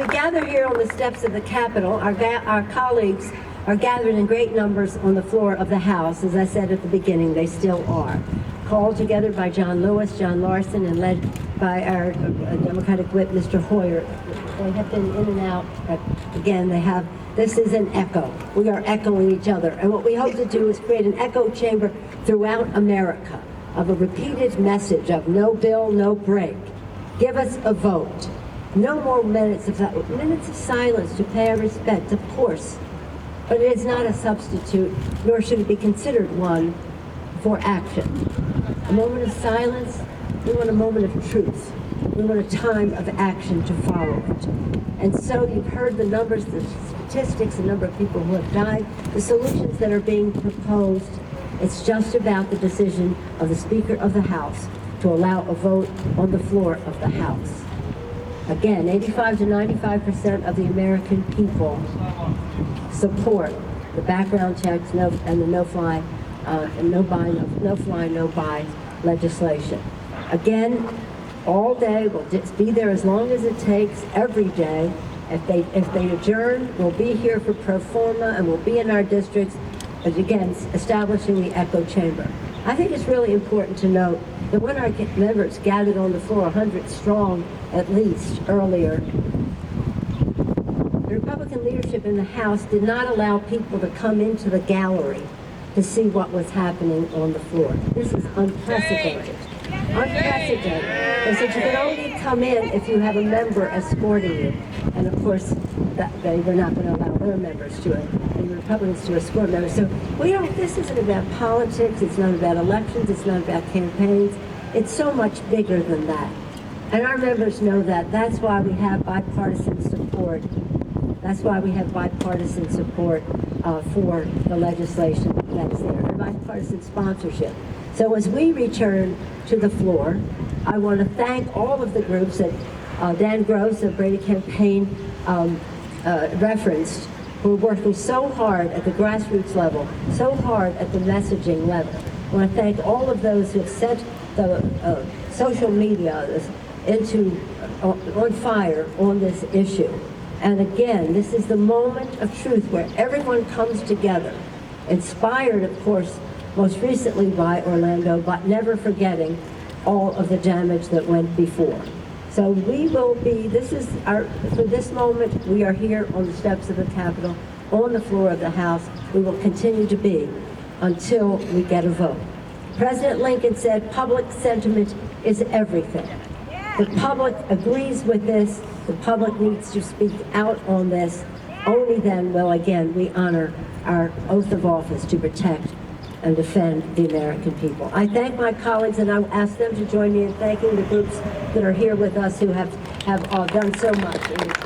we gather here on the steps of the Capitol, our colleagues are gathered in great numbers on the floor of the House. As I said at the beginning, they still are. Called together by John Lewis, John Larson, and led by our Democratic whip, Mr. Hoyer. They have been in and out. Again, this is an echo. We are echoing each other. And what we hope to do is create an echo chamber throughout America of a repeated message of no bill, no break. Give us a vote. No more minutes of silence to pay our respect, of course. But it is not a substitute, nor should it be considered one, for action. A moment of silence, we want a moment of truth. We want a time of action to follow it. And so you've heard the numbers, the statistics, the number of people who have died, the solutions that are being proposed. It's just about the decision of the Speaker of the House to allow a vote on the floor of the House. Again, 85 to 95% of the American people support the background checks and the no-fly, no-buy legislation. Again, all day, we'll just be there as long as it takes, every day. If they adjourn, we'll be here for pro forma, and we'll be in our districts, again, establishing the echo chamber. I think it's really important to note that when our members gathered on the floor, 100 strong at least, earlier, the Republican leadership in the House did not allow people to come into the gallery to see what was happening on the floor. This is unprecedented. Unprecedented. They said you can only come in if you have a member escorting you. And of course, they were not going to allow their members to it, and the Republicans to escort members. So this isn't about politics, it's not about elections, it's not about campaigns. It's so much bigger than that. And our members know that. That's why we have bipartisan support. That's why we have bipartisan support for the legislation that's there, and bipartisan sponsorship. So as we return to the floor, I want to thank all of the groups that Dan Gross, the Brady campaign, referenced, who are working so hard at the grassroots level, so hard at the messaging level. I want to thank all of those who have set the social media on fire on this issue. And again, this is the moment of truth where everyone comes together, inspired, of course, most recently by Orlando, but never forgetting all of the damage that went before. So we will be, for this moment, we are here on the steps of the Capitol, on the floor of the House. We will continue to be until we get a vote. President Lincoln said public sentiment is everything. The public agrees with this. The public needs to speak out on this. Only then will, again, we honor our oath of office to protect and defend the American people. I thank my colleagues, and I will ask them to join me in thanking the groups that are here with us who have done so much in this.